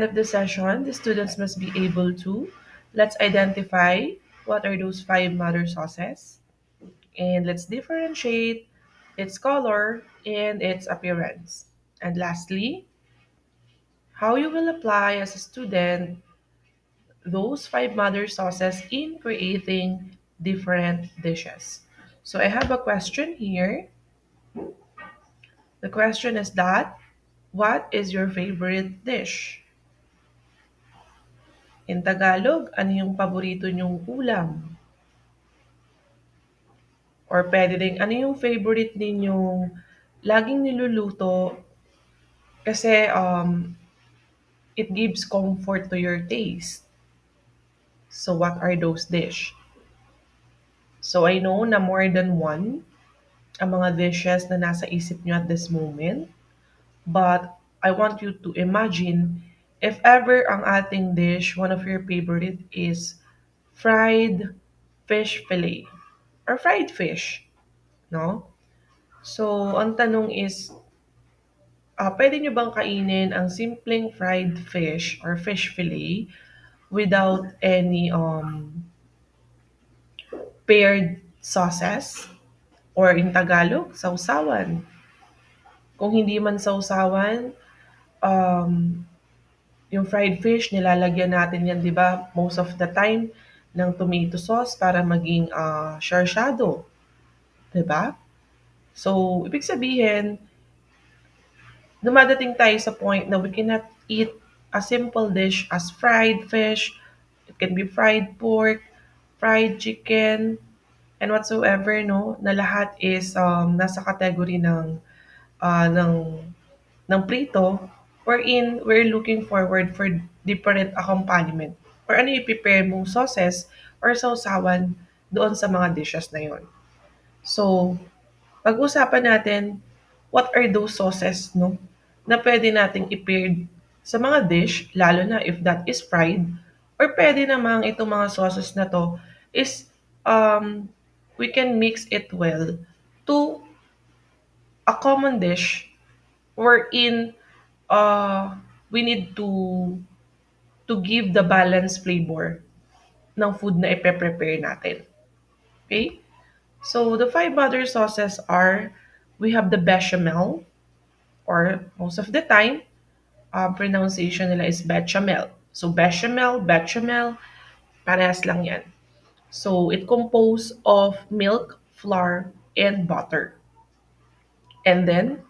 Of the session, the students must be able to let's identify what are those five mother sauces and let's differentiate its color and its appearance. And lastly, how you will apply as a student those five mother sauces in creating different dishes. So I have a question here. The question is that what is your favorite dish? In Tagalog, ano yung paborito nyong ulam? Or puwede ding ano yung favorite ninyong laging niluluto kasi, it gives comfort to your taste. So, what are those dish? So, I know na more than one ang mga dishes na nasa isip niyo at this moment, but I want you to imagine if ever ang ating dish, one of your favorite is fried fish fillet or fried fish, no? So, ang tanong is, puwede niyo bang kainin ang simpleng fried fish or fish fillet without any, paired sauces or in Tagalog, sawsawan? Kung hindi man sawsawan, um, yung fried fish nilalagyan natin 'yan 'di ba, most of the time ng tomato sauce para maging, sarsyado, 'di ba? So, ibig sabihin dumadating tayo sa point na we cannot eat a simple dish as fried fish, it can be fried pork, fried chicken, and whatsoever, no, na lahat is nasa category ng ng prito, wherein we're looking forward for different accompaniment or ano yung prepare mong sauces or sausawan doon sa mga dishes na yon. So, pag-usapan natin, what are those sauces, no, na pwede nating i-paired sa mga dish, lalo na if that is fried, or pwede namang itong mga sauces na to is, we can mix it well to a common dish wherein uh, we need to give the balanced flavor ng food na ipe-prepare natin. Okay? So, the five other sauces are, we have the bechamel, or most of the time, pronunciation nila is bechamel. So, bechamel, parehas lang yan. So, it composed of milk, flour, and butter. And then,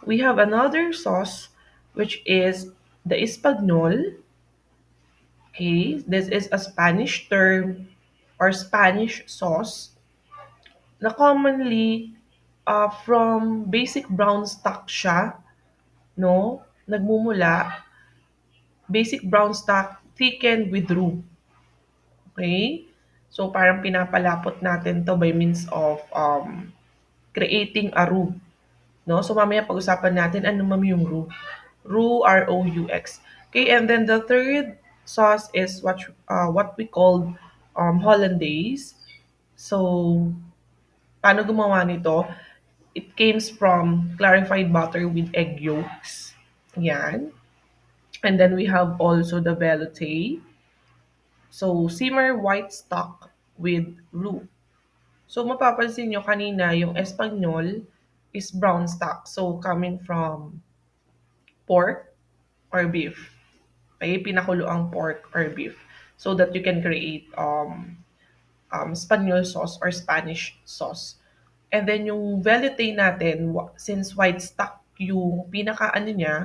we have another sauce, which is the espagnol. Okay, this is a Spanish term or Spanish sauce na commonly from basic brown stock siya, no? Nagmumula, basic brown stock thickened with roux. Okay? So, parang pinapalapot natin to by means of creating a roux. No? So, mamaya pag-usapan natin ano yung roux. Roux, R-O-U-X. Okay, and then the third sauce is what we call hollandaise. So, paano gumawa nito? It comes from clarified butter with egg yolks. Yan. And then we have also the velouté. So, simmer white stock with roux. So, mapapansin nyo kanina, yung Espanyol is brown stock. So, coming from pork or beef. Okay, pinakulo ang pork or beef. So that you can create Spanish sauce or Spanish sauce. And then yung velouté natin, since white stock yung pinaka ano niya,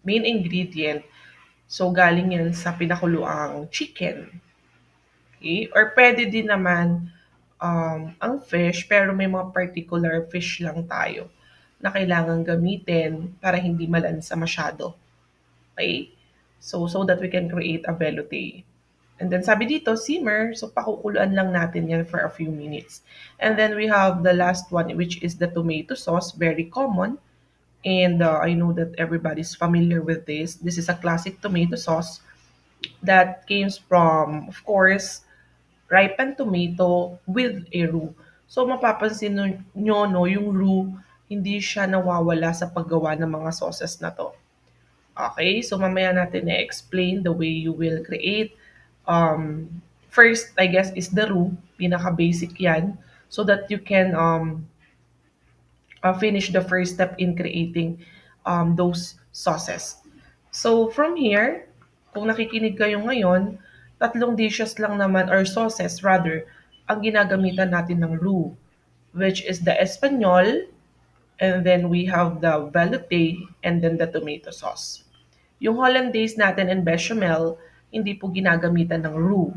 main ingredient, so galing yan sa pinakuluang chicken. Okay? Or pwede din naman ang fish, pero may mga particular fish lang tayo na kailangan gamitin para hindi malansa masyado. Okay? So that we can create a velouté. And then sabi dito, simmer. So pakukuluan lang natin yan for a few minutes. And then we have the last one, which is the tomato sauce. Very common. And I know that everybody's familiar with this. This is a classic tomato sauce that comes from, of course, ripened tomato with a roux. So mapapansin nyo, no, yung roux, hindi siya nawawala sa paggawa ng mga sauces na to. Okay, so mamaya natin na-explain the way you will create. First, I guess, is the roux. Pinaka-basic yan. So that you can finish the first step in creating those sauces. So from here, kung nakikinig kayo ngayon, tatlong dishes lang naman or sauces rather ang ginagamitan natin ng roux, which is the Espanol, and then we have the velouté, and then the tomato sauce. Yung hollandaise natin and bechamel, hindi po ginagamitan ng roux.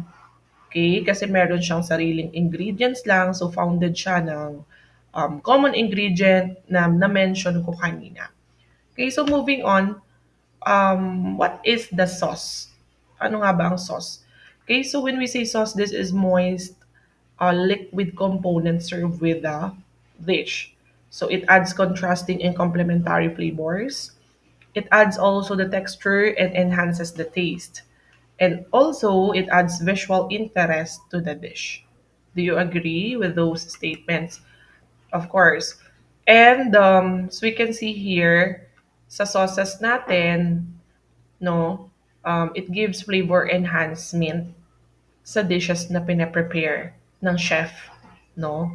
Okay? Kasi meron siyang sariling ingredients lang. So, founded siya ng common ingredient na na-mention ko kanina. Okay, so moving on, what is the sauce? Ano nga ba ang sauce? Okay, so when we say sauce, this is moist, liquid components served with the dish. So it adds contrasting and complementary flavors. It adds also the texture and enhances the taste. And also, it adds visual interest to the dish. Do you agree with those statements? Of course. And so we can see here, sa sauces natin, no, it gives flavor enhancement sa dishes na pinaprepare ng chef, no?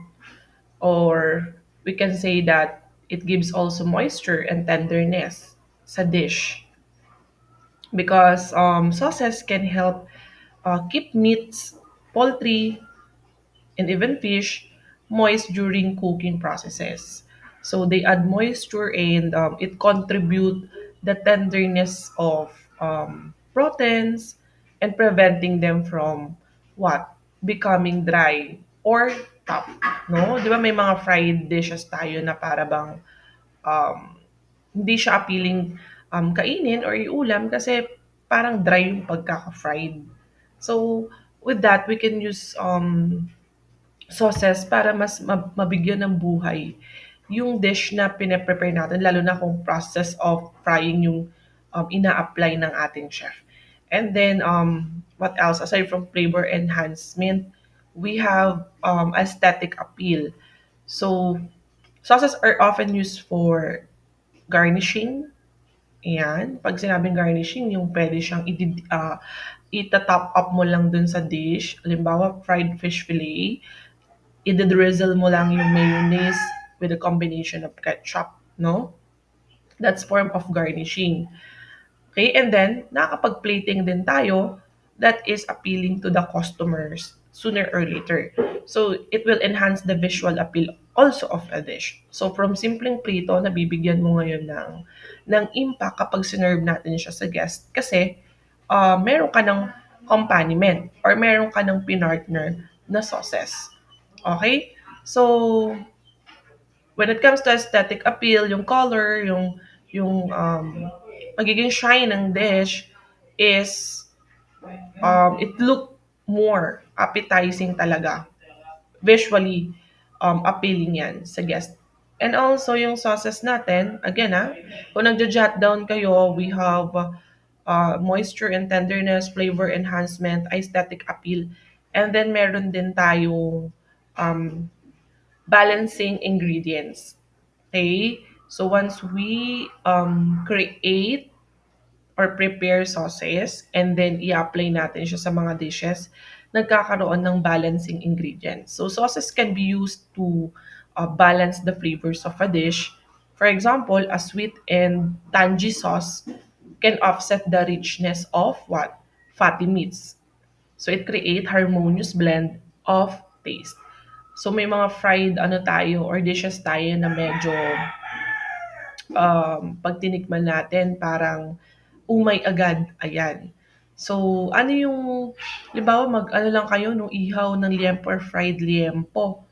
Or we can say that it gives also moisture and tenderness sa dish because sauces can help keep meats, poultry, and even fish moist during cooking processes. So they add moisture and it contribute the tenderness of proteins and preventing them from what? Becoming dry or tough. No? Di ba may mga fried dishes tayo na para bang um, hindi siya appealing kainin or iulam kasi parang dry yung pagkaka-fried. So, with that, we can use sauces para mas mabigyan ng buhay yung dish na pine-prepare natin, lalo na kung process of frying yung ina-apply ng ating chef. And then, what else? Aside from flavor enhancement, we have aesthetic appeal. So, sauces are often used for garnishing. Ayan. Pag sinabing garnishing, yung pwede siyang ita-top up mo lang dun sa dish. Halimbawa, fried fish fillet, i-drizzle mo lang yung mayonnaise with a combination of ketchup, no? That's form of garnishing. Okay, and then, nakakapag-plating din tayo that is appealing to the customers sooner or later. So, it will enhance the visual appeal also of a dish. So, from simpleng prito, nabibigyan mo ngayon ng impact kapag sinerve natin siya sa guest kasi meron ka ng accompaniment or meron ka ng pinartner na sauces. Okay? So, when it comes to aesthetic appeal, yung color, yung magiging shine ng dish is it look more appetizing talaga. Visually appealing yan sa guest. And also yung sauces natin, again kung nagja-jot down kayo, we have moisture and tenderness, flavor enhancement, aesthetic appeal, and then meron din tayong um, balancing ingredients. Okay? So once we create or prepare sauces and then i-apply natin siya sa mga dishes, nagkakaroon ng balancing ingredients. So sauces can be used to balance the flavors of a dish. For example, a sweet and tangy sauce can offset the richness of what? Fatty meats. So it create harmonious blend of taste. So may mga fried ano tayo or dishes tayo na medyo pag tinikman natin parang umay agad, ayan. So ano yung halimbawa mag-ano lang kayo no ihaw ng liempo or fried liempo,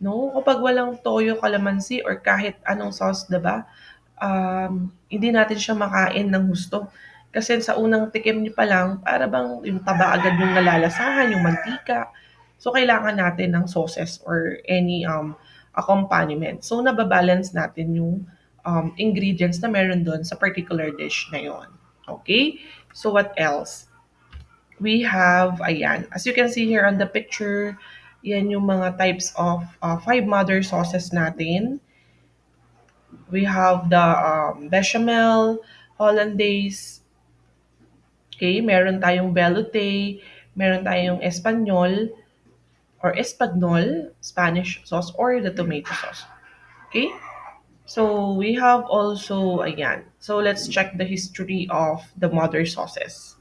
no? Kapag walang toyo, kalamansi or kahit anong sauce, 'di ba? Hindi natin siya makain ng husto. Kasi sa unang tikim niyo pa lang, para bang yung taba agad yung nalalasahan, yung mantika. So, kailangan natin ng sauces or any accompaniment. So, nababalance natin yung ingredients na meron doon sa particular dish na yon. Okay? So, what else? We have, ayan, as you can see here on the picture, yan yung mga types of five mother sauces natin. We have the bechamel, hollandaise, okay? Meron tayong velouté, meron tayong espanyol or espagnol, Spanish sauce, or the tomato sauce. Okay? So we have also, ayan. So let's check the history of the mother sauces.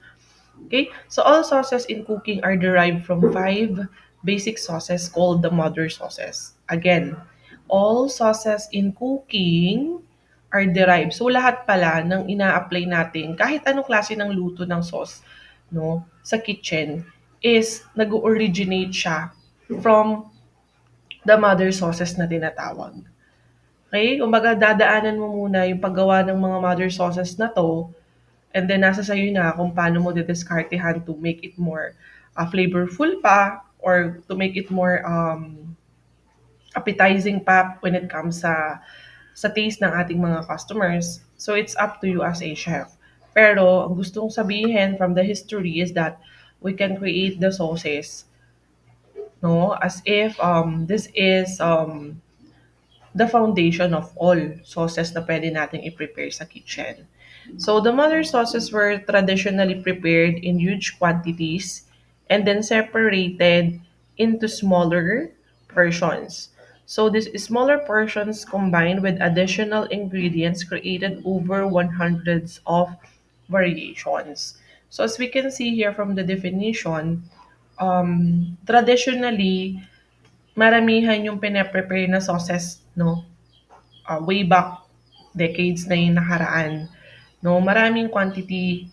Okay? So all sauces in cooking are derived from five basic sauces called the mother sauces. Again, all sauces in cooking are derived. So lahat pala ng ina-apply natin, kahit anong klase ng luto ng sauce, no, sa kitchen is nag-originate siya from the mother sauces na tinatawag. Okay? Kumbaga, dadaanan mo muna yung paggawa ng mga mother sauces na to, and then nasa sa'yo na kung paano mo didiskartehan to make it more flavorful pa, or to make it more appetizing pa when it comes sa taste ng ating mga customers. So it's up to you as a chef. Pero ang gustong sabihin from the history is that we can create the sauces, no, as if this is the foundation of all sauces na pwede nating i-prepare sa kitchen. So the mother sauces were traditionally prepared in huge quantities and then separated into smaller portions. So these smaller portions combined with additional ingredients created over 100s of variations. So as we can see here from the definition, traditionally, maramihan yung pine-prepare na sauces, no? Way back decades na yung nakaraan. No, maraming quantity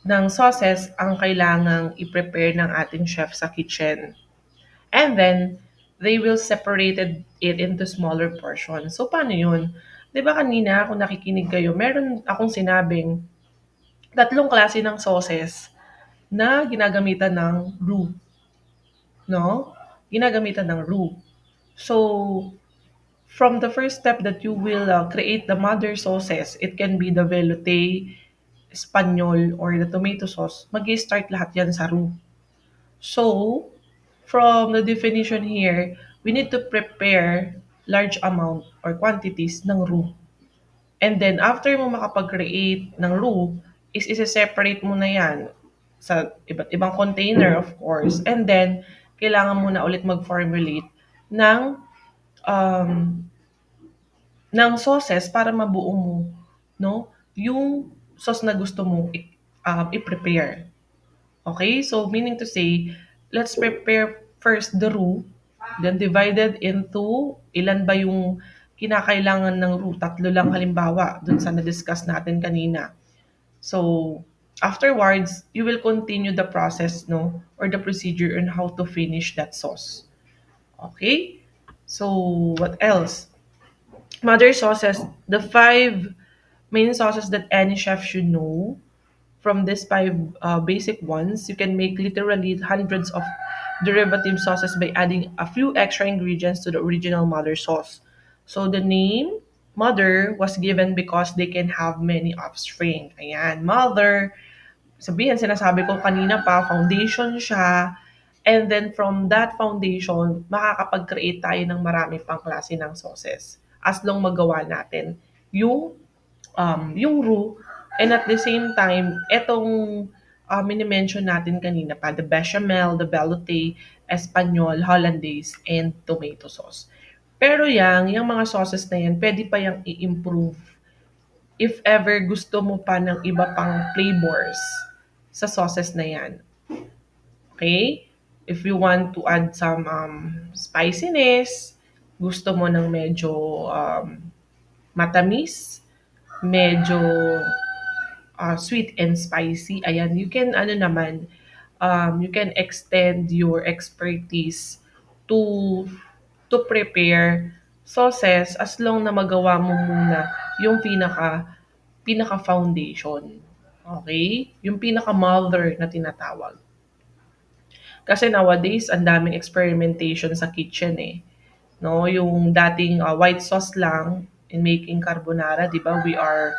ng sauces ang kailangang i-prepare ng ating chef sa kitchen. And then, they will separated it into smaller portions. So, paano yun? 'Di ba kanina, kung nakikinig kayo, meron akong sinabing tatlong klase ng sauces na ginagamitan ng roux, no? Ginagamitan ng roux. So, from the first step that you will create the mother sauces, it can be the velouté, espanyol, or the tomato sauce, mag-start lahat yan sa roux. So, from the definition here, we need to prepare large amount or quantities ng roux. And then, after mo makapag-create ng roux, is isa-separate mo na yan sa iba't ibang container, of course. And then, kailangan mo na ulit mag-formulate ng um, ng sauces para mabuo mo, no, yung sauce na gusto mo i-prepare. Okay? So, meaning to say, let's prepare first the roux, then divided into ilan ba yung kinakailangan ng roux. Tatlo lang halimbawa, dun sa na-discuss natin kanina. So, afterwards, you will continue the process, no, or the procedure on how to finish that sauce. Okay? So, what else? Mother sauces, the five main sauces that any chef should know. From these five basic ones, you can make literally hundreds of derivative sauces by adding a few extra ingredients to the original mother sauce. So the name mother was given because they can have many offspring. Ayan, mother, sabihin, sinasabi ko kanina pa, foundation siya. And then from that foundation, makakapag-create tayo ng marami pang klase ng sauces. As long magawa natin yung roux, and at the same time, etong mini-mention natin kanina pa, the bechamel, the velouté, espanyol, hollandaise, and tomato sauce. Pero yung mga sauces na yan, pwede pa yung i-improve if ever gusto mo pa ng iba pang flavors sa sauces na yan. Okay? If you want to add some spiciness, gusto mo ng medyo matamis, medyo sweet and spicy, ayan, you can, you can extend your expertise to prepare sauces as long na magawa mo muna yung pinaka foundation. Okay? Yung pinaka mother na tinatawag. Kasi nowadays, ang daming experimentation sa kitchen eh. No, yung dating white sauce lang in making carbonara, 'di ba? We are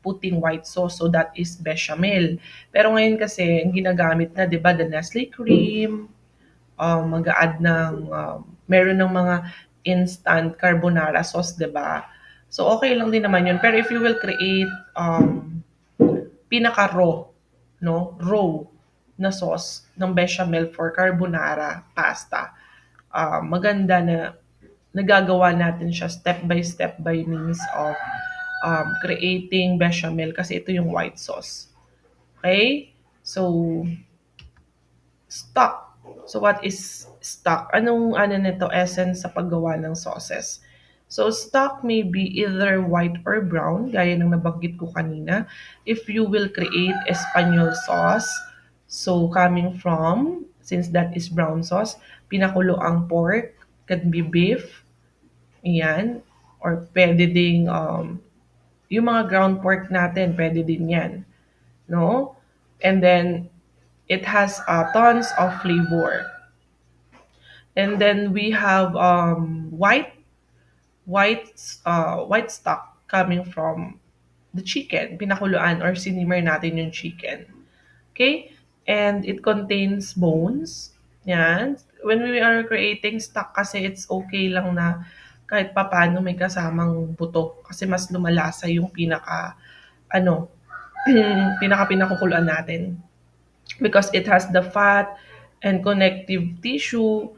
putting white sauce, so that is bechamel. Pero ngayon kasi ang ginagamit na, 'di ba, the Nestle cream, mag-a-add ng meron ng mga instant carbonara sauce, 'di ba? So, okay lang din naman yun. Pero if you will create pinaka-raw, no? Raw na sauce ng bechamel for carbonara pasta, maganda na nagagawa natin siya step by step by means of creating bechamel kasi ito yung white sauce. Okay? So, stock. So, what is stock? Anong ano nito, essence sa paggawa ng sauces? So, stock may be either white or brown, gaya ng nabanggit ko kanina. If you will create Espanol sauce, so coming from, since that is brown sauce, pinakulo ang pork, can be beef, yan, or pwede ding, yung mga ground pork natin, pwede din yan, no? And then, it has tons of flavor. And then we have white stock coming from the chicken. Pinakuluan or sinimmer natin yung chicken. Okay? And it contains bones. Yan. When we are creating stock kasi it's okay lang na kahit papano may kasamang buto kasi mas lumalasa yung ano, pinakukuluan natin because it has the fat and connective tissue,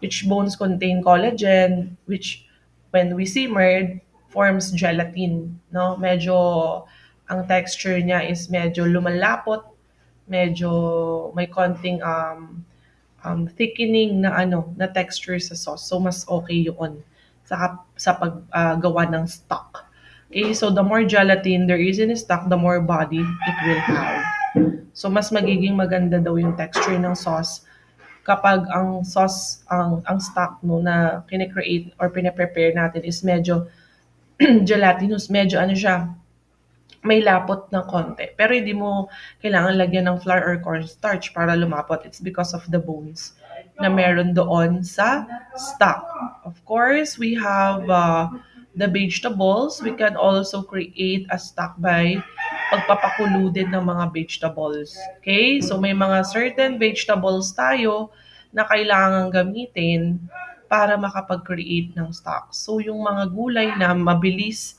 which bones contain collagen, which when we simmered, forms gelatin. No? Medyo, ang texture niya is medyo lumalapot, medyo may konting thickening na na texture sa sauce. So mas okay 'yun sa paggawa ng stock. Okay, so the more gelatin there is in stock, the more body it will have. So mas magiging maganda daw yung texture ng sauce kapag ang sauce ang stock no na kine-create or pine-prepare natin is medyo gelatinous, medyo ano siya, may lapot ng konti. Pero hindi mo kailangan lagyan ng flour or cornstarch para lumapot. It's because of the bones na meron doon sa stock. Of course, we have the vegetables. We can also create a stock by pagpapakulo din ng mga vegetables. Okay? So may mga certain vegetables tayo na kailangan gamitin para makapag-create ng stock. So yung mga gulay na mabilis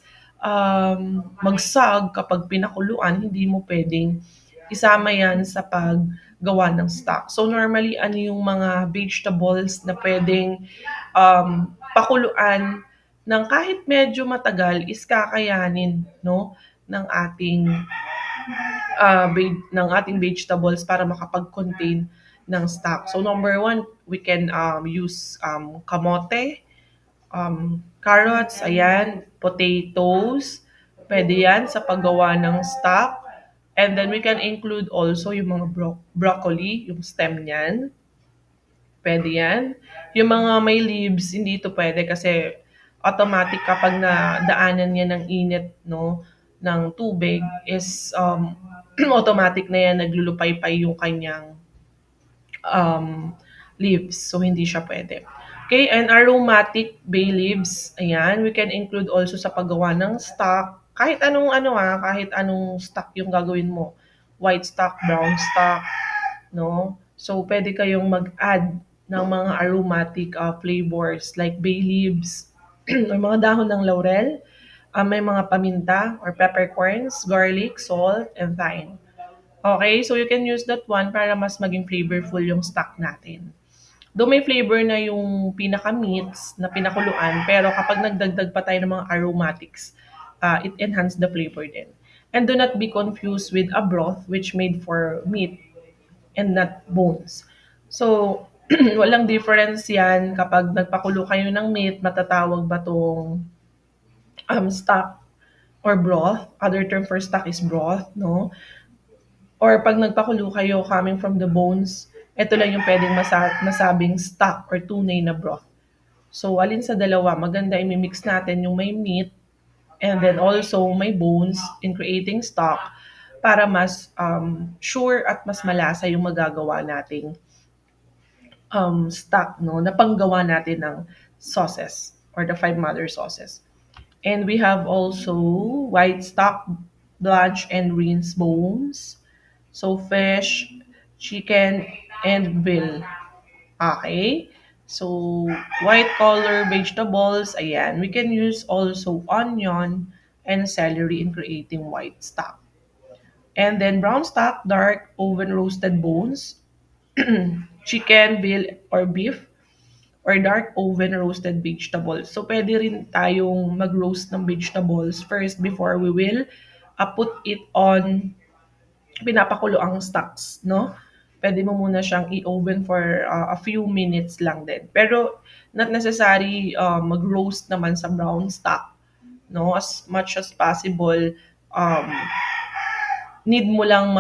magsag kapag pinakuluan, hindi mo pwedeng isama yan sa paggawa ng stock. So normally, ano yung mga vegetables na pwedeng pakuluan ng kahit medyo matagal is kakayanin no ng ating vegetables para makapag-contain ng stock. So number one, we can use kamote, carrots, ayan, potatoes, pwede yan sa paggawa ng stock. And then we can include also yung mga broccoli, yung stem niyan. Pwede yan. Yung mga may leaves, hindi ito pwede kasi automatic kapag na daanan niya ng init, no, ng tubig is automatic na yan naglulupay-pay yung kanyang um, leaves. So, hindi siya pwede. Okay, and aromatic bay leaves, ayan, we can include also sa paggawa ng stock. Kahit anong kahit anong stock yung gagawin mo. White stock, brown stock, no? So, pwede kayong mag-add ng mga aromatic flavors like bay leaves or mga dahon ng laurel. May mga paminta or peppercorns, garlic, salt, and thyme. Okay, so you can use that one para mas maging flavorful yung stock natin. Though may flavor na yung pinaka-meats na pinakuluan, pero kapag nagdagdag pa tayo ng mga aromatics, it enhance the flavor din. And do not be confused with a broth which made for meat and not bones. So, walang difference yan kapag nagpakulo kayo ng meat, matatawag ba tong stock or broth? Other term for stock is broth, no? Or pag nagpakulo kayo coming from the bones, ito lang yung pwedeng masabing stock or tunay na broth. So, alin sa dalawa, maganda i-mix natin yung may meat and then also may bones in creating stock para mas sure at mas malasa yung magagawa nating stock, no, na panggawa natin ng sauces or the five mother sauces. And we have also white stock, blanch and rinse bones. So fish, chicken, and veal. Okay? So, white color vegetables, ayan. We can use also onion and celery in creating white stock. And then brown stock, dark oven roasted bones, chicken, veal, or beef, or dark oven roasted vegetables. So, pwede rin tayong mag-roast ng vegetables first before we will put it on pinapakulo ang stocks, no? Pwede mo muna siyang i-oven for a few minutes lang din. Pero not necessary mag-roast naman sa brown stock, no? As much as possible, um, need mo lang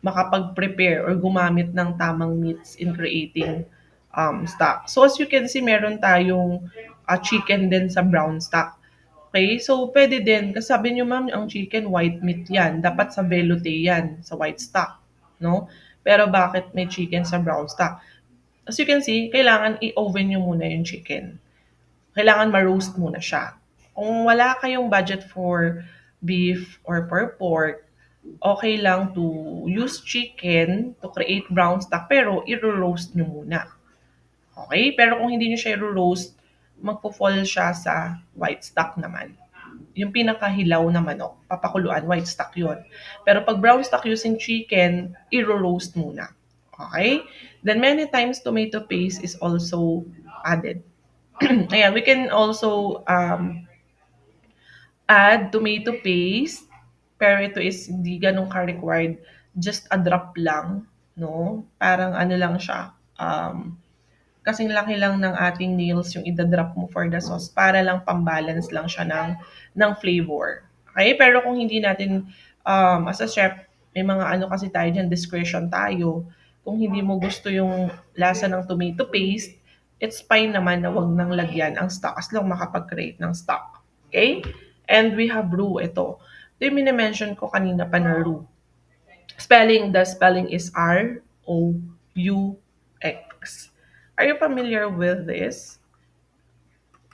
makapag-prepare or gumamit ng tamang meats in creating stock. So as you can see, meron tayong chicken din sa brown stock. Okay, so pwede din, kasi sabi niyo ma'am, ang chicken white meat yan. Dapat sa velouté yan, sa white stock. No? Pero bakit may chicken sa brown stock? As you can see, kailangan i-oven nyo muna yung chicken. Kailangan ma-roast muna siya. Kung wala kayong budget for beef or for pork, okay lang to use chicken to create brown stock, pero i-roast nyo muna. Okay? Pero kung hindi nyo siya i-roast, magpo-fall siya sa white stock naman. Yung pinakahilaw na manok, papakuluan, white stock yun. Pero pag brown stock using chicken, i-roast muna. Okay? Then many times tomato paste is also added. Ayan, we can also add tomato paste, pero ito is hindi ganun ka-required. Just a drop lang, no? Parang ano lang siya, kasing laki lang ng ating nails yung idadrop mo for the sauce para lang pambalance lang siya ng flavor. Okay? Pero kung hindi natin, as a chef, may mga ano kasi tayo dyan, discretion tayo. Kung hindi mo gusto yung lasa ng tomato paste, it's fine naman na wag nang lagyan ang stock as long makapag-create ng stock. Okay? And we have roux. Ito yung minimension ko kanina pa na roux. The spelling is R-O-U-X. Are you familiar with this?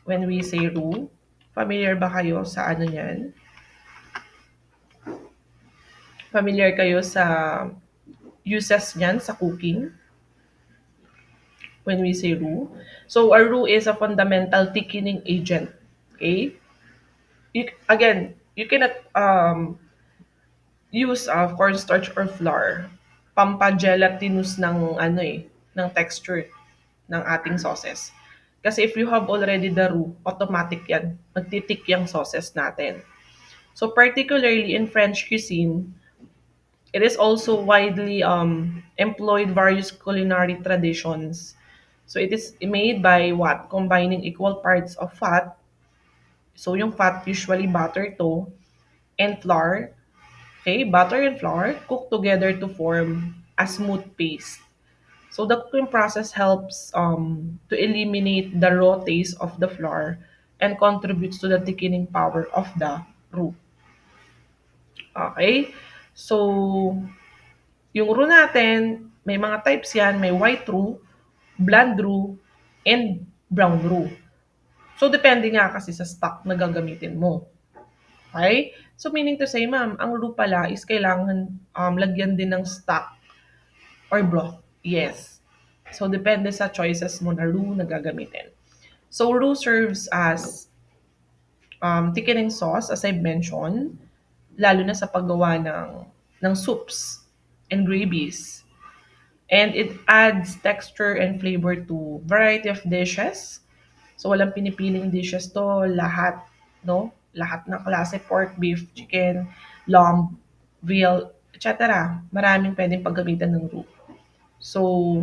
When we say roux, familiar ba kayo sa ano niyan? Familiar kayo sa uses niyan sa cooking? When we say roux. So, a roux is a fundamental thickening agent. Okay? You cannot use cornstarch or flour. Pampagelatinous ng ano ng texture ng ating sauces. Kasi if you have already the roux, automatic yan. Magtitik yung sauces natin. So particularly in French cuisine, it is also widely employed various culinary traditions. So it is made by what? Combining equal parts of fat. So yung fat usually butter to and flour. Okay, butter and flour cooked together to form a smooth paste. So the cooking process helps to eliminate the raw taste of the flour and contributes to the thickening power of the roux. Okay? So, yung roux natin, may mga types yan. May white roux, blonde roux, and brown roux. So, depende nga kasi sa stock na gagamitin mo. Okay? So, meaning to say, ma'am, ang roux pala is kailangan lagyan din ng stock or broth. Yes. So, depende sa choices mo na roux na gagamitin. So, roux serves as thickening sauce, as I mentioned, lalo na sa paggawa ng soups and gravies. And it adds texture and flavor to variety of dishes. So, walang pinipiling dishes to, lahat, no? Lahat ng klase, pork, beef, chicken, lamb, veal, etc. Maraming pwedeng paggamitan ng roux. So,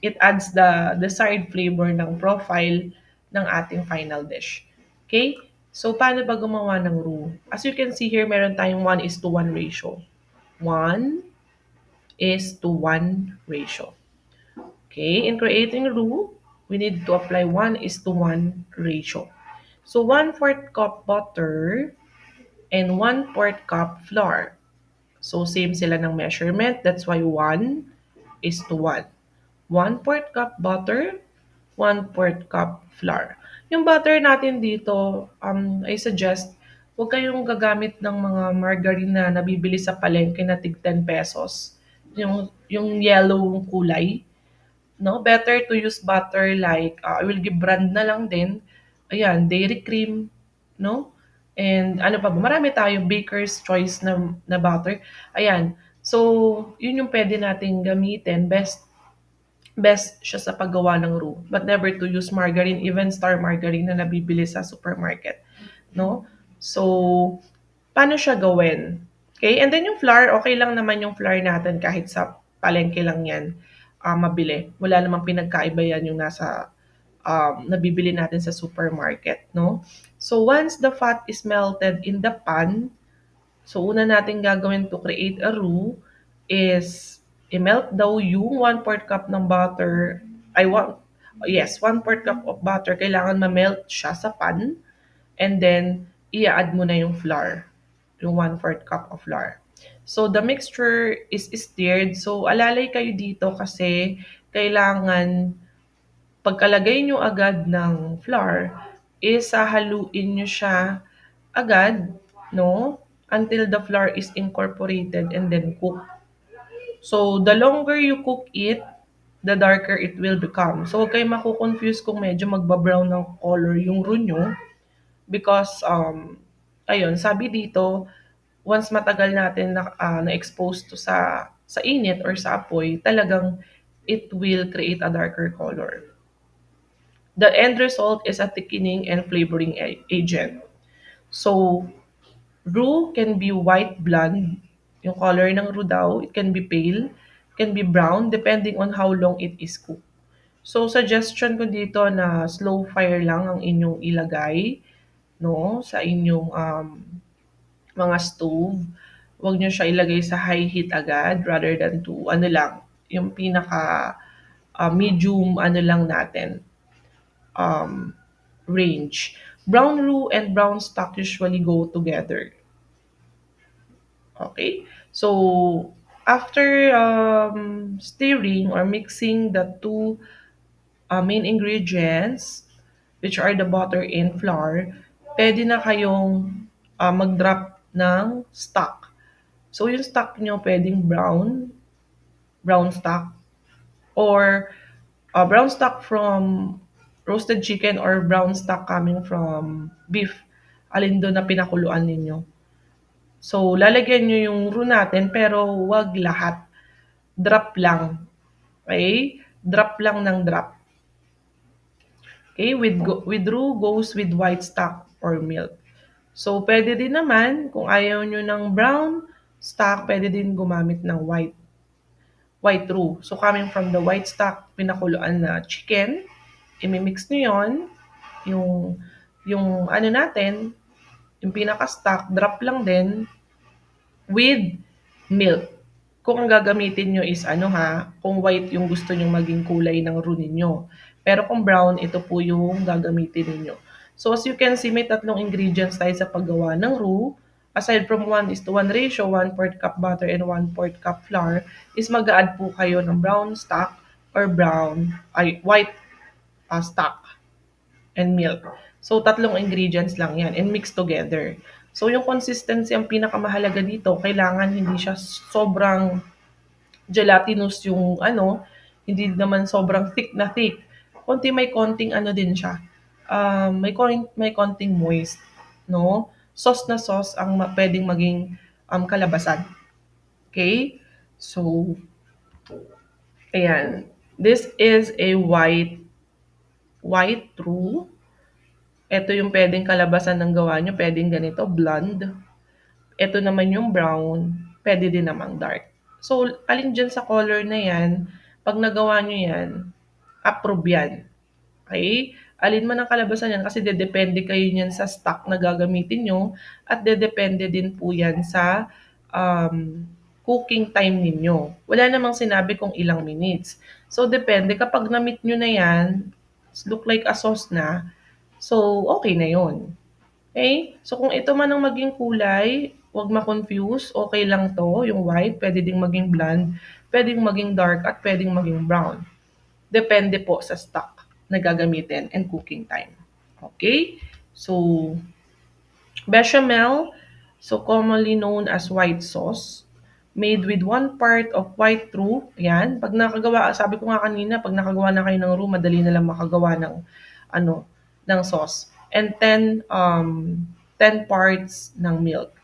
it adds the desired flavor ng profile ng ating final dish. Okay? So, paano ba gumawa ng roux? As you can see here, meron tayong 1:1 ratio. 1:1 ratio. Okay? In creating roux, we need to apply 1:1 ratio. So, 1/4 cup butter and 1/4 cup flour. So, same sila ng measurement. That's why 1:1. 1/4 cup butter, 1/4 cup flour. Yung butter natin dito, I suggest, huwag kayong gagamit ng mga margarine na nabibili sa palengke na tig 10 pesos. Yung yellow kulay. no? Better to use butter like, I will give brand na lang din. Ayan, dairy cream, no? And ano pa ba? Marami tayong baker's choice na butter. Ayan. So, yun yung pwede nating gamitin. Best siya sa paggawa ng roux. But never to use margarine, even star margarine na nabibili sa supermarket. No? So, paano siya gawin? Okay? And then yung flour, okay lang naman yung flour natin kahit sa palengke lang yan mabili. Wala namang pinagkaiba yan yung nasa nabibili natin sa supermarket. No? So, once the fat is melted in the pan, so una natin gagawin to create a roux is i-melt daw yung 1/4 cup ng butter. I want, yes, 1/4 cup of butter. Kailangan ma-melt siya sa pan. And then, i-add mo na yung flour. Yung 1/4 cup of flour. So, the mixture is stirred. So, alalay kayo dito kasi kailangan pagkalagay nyo agad ng flour, is hahaluin nyo siya agad, no? Until the flour is incorporated and then cooked. So, the longer you cook it, the darker it will become. So, huwag kayo makukonfuse kung medyo magba-brown ng color yung roux nyo. Because, ayun, sabi dito, once matagal natin na-expose to sa init or sa apoy, talagang it will create a darker color. The end result is a thickening and flavoring agent. So, roux can be white blonde, yung color ng roux daw. It can be pale, can be brown, depending on how long it is cooked. So, suggestion ko dito na slow fire lang ang inyong ilagay, no, sa inyong mga stove. Huwag nyo siya ilagay sa high heat agad rather than to, ano lang, yung pinaka medium, ano lang natin, um, range. Brown roux and brown stock usually go together. Okay? So, after stirring or mixing the two main ingredients, which are the butter and flour, pwede na kayong mag-drop ng stock. So, yung stock nyo pwedeng brown stock, or brown stock from roasted chicken or brown stock coming from beef. Alin doon na pinakuluan ninyo. So, lalagyan nyo yung roux natin pero wag lahat. Drop lang. Okay? Drop lang ng drop. Okay? With roux goes with white stock or milk. So, pwede din naman, kung ayaw nyo ng brown stock, pwede din gumamit ng white roux. So, coming from the white stock, pinakuluan na chicken, imimix nyo yon, yung ano natin, yung pinaka-stock, drop lang din with milk. Kung ang gagamitin nyo is ano ha, kung white yung gusto nyo maging kulay ng roux ninyo. Pero kung brown, ito po yung gagamitin ninyo. So as you can see, may tatlong ingredients tayo sa paggawa ng roux. Aside from 1:1 ratio, 1/4 cup butter and 1/4 cup flour, is mag-add po kayo ng brown stock or white stock and milk. So, tatlong ingredients lang yan and mix together. So, yung consistency ang pinakamahalaga dito. Kailangan hindi siya sobrang gelatinous yung ano, hindi naman sobrang thick na thick. May konting ano din siya. May konting moist, no? Sauce na sauce ang pwedeng maging kalabasan. Okay? So, ayan. This is a white roux. Ito yung pwedeng kalabasan ng gawa nyo. Pwedeng ganito, blonde. Ito naman yung brown. Pwede din namang dark. So, alin dyan sa color na yan, pag nagawa nyo yan, approve yan. Okay? Alin man ang kalabasan yan kasi dedepende kayo niyan sa stock na gagamitin nyo at dedepende din po yan sa cooking time ninyo. Wala namang sinabi kung ilang minutes. So, depende. Kapag na-meet nyo na yan, look like a sauce na, so, okay na yon. Okay? So, kung ito man ang maging kulay, huwag ma-confuse. Okay lang to, yung white. Pwede ding maging blonde, pwedeng maging dark, at pwedeng maging brown. Depende po sa stock na gagamitin and cooking time. Okay? So, bechamel, so commonly known as white sauce. made with 1 part of white roux. Yan. Pag nakagawa, sabi ko nga kanina, pag nakagawa na kayo ng roux, madali na lang makagawa ng, ano, ng sauce. And 10 parts ng milk.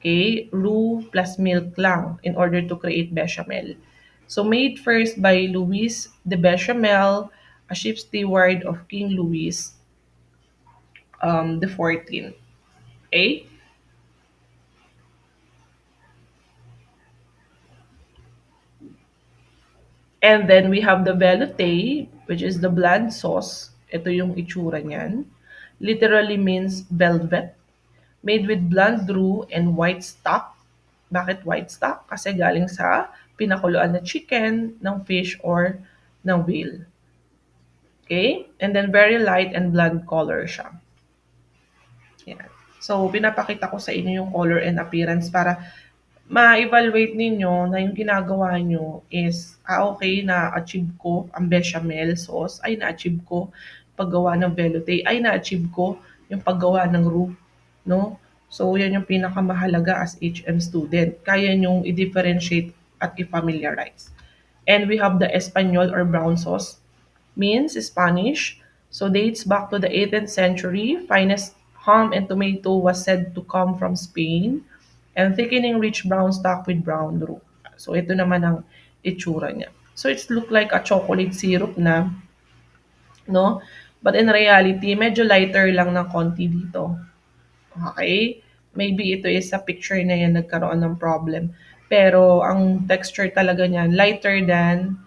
Okay? Roux plus milk lang in order to create bechamel. So made first by Louis de Bechamel, a ship steward of King Louis the 14th. Okay? And then we have the velouté, which is the bland sauce. Ito yung itsura niyan. Literally means velvet. Made with bland roux and white stock. Bakit white stock? Kasi galing sa pinakuluan na chicken, ng fish, or ng whale. Okay? And then very light and bland color siya. Yan. So, pinapakita ko sa inyo yung color and appearance para ma-evaluate ninyo na yung ginagawa nyo is, okay, na-achieve ko ang bechamel sauce, ay na-achieve ko paggawa ng velouté, ay na-achieve ko yung paggawa ng roux, no? So, yan yung pinakamahalaga as HM student. Kaya nyong i-differentiate at i-familiarize. And we have the Espanol or brown sauce, means Spanish, so dates back to the 18th century. Finest ham and tomato was said to come from Spain, and thickening rich brown stock with brown roux. So ito naman ang itsura niya. So it's look like a chocolate syrup na, no? But in reality, medyo lighter lang ng konti dito. Okay? Maybe ito is sa picture na yan nagkaroon ng problem. Pero ang texture talaga niyan, lighter than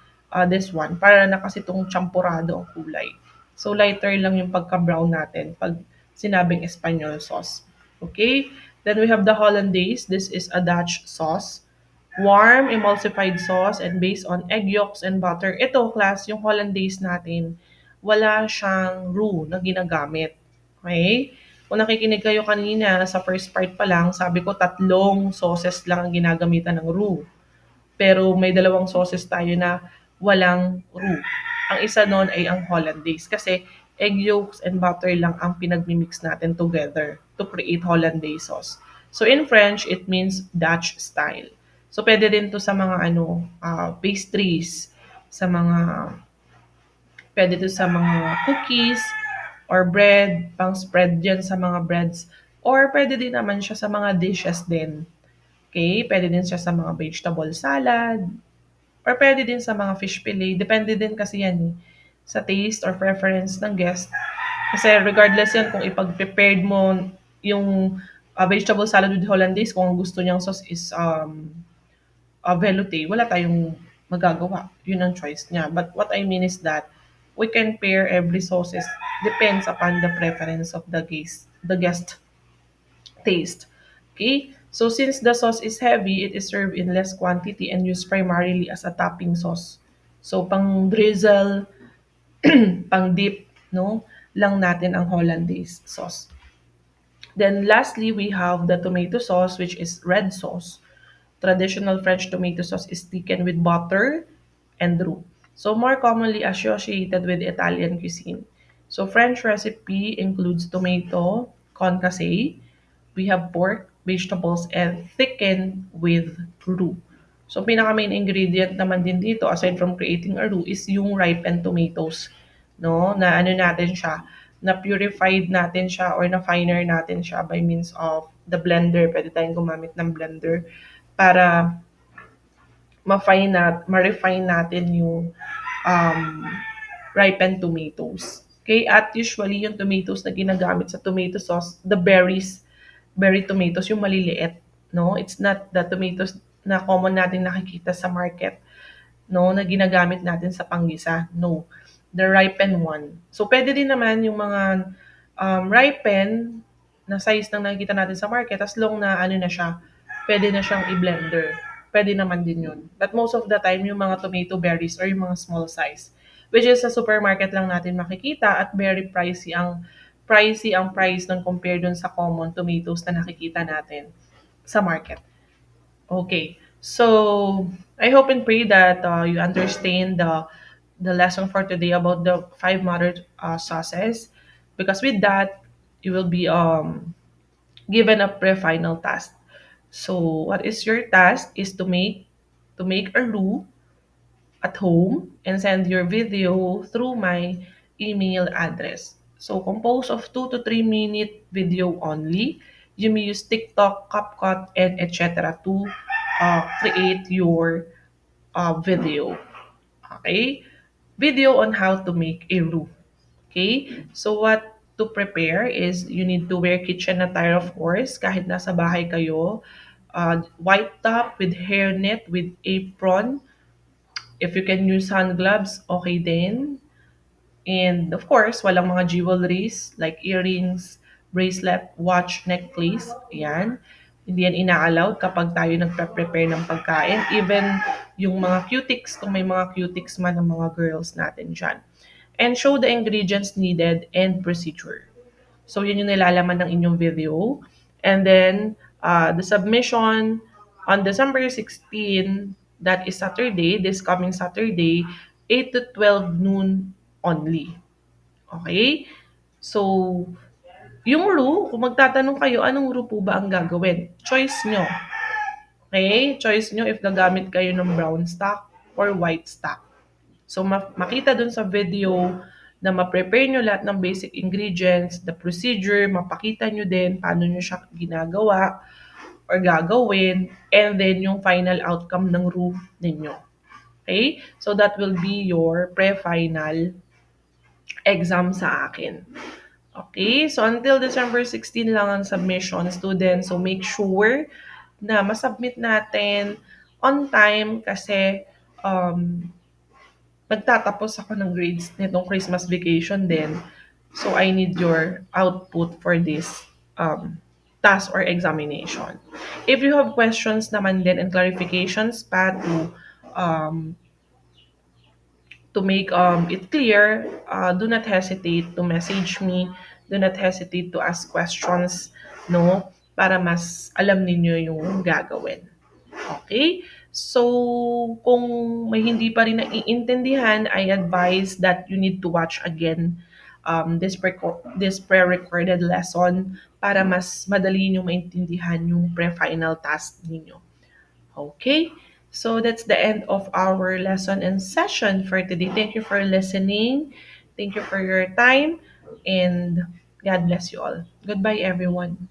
this one. Para na kasi itong champurado ang kulay. So lighter lang yung pagka-brown natin pag sinabing Espanyol sauce. Okay? Then we have the Hollandaise. This is a Dutch sauce. Warm, emulsified sauce and based on egg yolks and butter. Ito, class, yung Hollandaise natin, wala siyang roux na ginagamit. Okay? Kung nakikinig kayo kanina sa first part pa lang, sabi ko tatlong sauces lang ang ginagamitan ng roux. Pero may dalawang sauces tayo na walang roux. Ang isa nun ay ang Hollandaise kasi egg yolks and butter lang ang pinagmimix natin together to create Hollandaise sauce. So in French, it means Dutch style. So pwede din to sa mga pastries, sa mga pwede to sa mga cookies or bread, pang spread dyan sa mga breads. Or pwede din naman siya sa mga dishes din. Okay? Pwede din siya sa mga vegetable salad. Or pwede din sa mga fish fillet. Depende din kasi yan sa taste or preference ng guest. Kasi regardless yan kung ipag-prepared mo yung vegetable salad with Hollandaise, kung ang gusto niyang sauce is velouté, wala tayong magagawa. Yun ang choice niya. But what I mean is that we can pair every sauces depends upon the preference of the guest taste. Okay? So since the sauce is heavy, it is served in less quantity and used primarily as a topping sauce. So pang drizzle, pang dip, no, lang natin ang Hollandaise sauce. Then lastly, we have the tomato sauce, which is red sauce. Traditional French tomato sauce is thickened with butter and roux. So more commonly associated with Italian cuisine. So French recipe includes tomato, concasse, we have pork, vegetables, and thickened with roux. So pinaka main ingredient naman din dito aside from creating a roux is yung ripened tomatoes, no? Na ano natin siya, na purified natin siya or na finer natin siya by means of the blender. Pwede tayong gumamit ng blender para ma-refine natin yung um, ripened tomatoes. Okay? At usually, yung tomatoes na ginagamit sa tomato sauce, the berry tomatoes, yung maliliit. No? It's not the tomatoes na common natin nakikita sa market, no, na ginagamit natin sa panggisa. No. The ripened one. So, pwede din naman yung mga ripened na size ng nakikita natin sa market as long na ano na siya, pwede na siyang i-blender. Pwede naman din yun. But most of the time, yung mga tomato berries or yung mga small size, which is sa supermarket lang natin makikita at very pricey ang price nun compared dun sa common tomatoes na nakikita natin sa market. Okay. So, I hope and pray that you understand the lesson for today about the five mother sauces, because with that you will be given a pre-final task. So what is your task is to make a roux at home and send your video through my email address. So compose of 2 to 3 minute video only. You may use TikTok, CapCut, and etc. to create your video. Okay? Video on how to make a roux. Okay? So what to prepare is you need to wear kitchen attire, of course, kahit nasa bahay kayo. White top with hairnet with apron. If you can use hand gloves, okay din. And of course, walang mga jewelries like earrings, bracelet, watch, necklace. Ayan. Hindi yan ina-allow kapag tayo nagpe-prepare ng pagkain. Even yung mga cutics, kung may mga cutics man ng mga girls natin dyan. And show the ingredients needed and procedure. So, yun yung nilalaman ng inyong video. And then, the submission on December 16, that is Saturday, this coming Saturday, 8 to 12 noon only. Okay? So, yung roux, kung magtatanong kayo, anong roux po ba ang gagawin? Choice nyo. Okay? Choice nyo if gagamit kayo ng brown stock or white stock. So, makita dun sa video na ma-prepare nyo lahat ng basic ingredients, the procedure, mapakita nyo din paano nyo siya ginagawa or gagawin, and then yung final outcome ng roux ninyo. Okay? So, that will be your pre-final exam sa akin. Okay? So, until December 16 lang ang submission, students. So, make sure na masubmit natin on time kasi nagtatapos ako ng grades nitong Christmas vacation din. So, I need your output for this task or examination. If you have questions naman din and clarifications pa um, to make it clear, do not hesitate to message me. Do not hesitate to ask questions, no? Para mas alam ninyo yung gagawin. Okay? So, kung may hindi pa rin naiintindihan, I advise that you need to watch again this pre-recorded lesson para mas madali nyo maintindihan yung pre-final task ninyo. Okay? So, that's the end of our lesson and session for today. Thank you for listening. Thank you for your time. And God bless you all. Goodbye, everyone.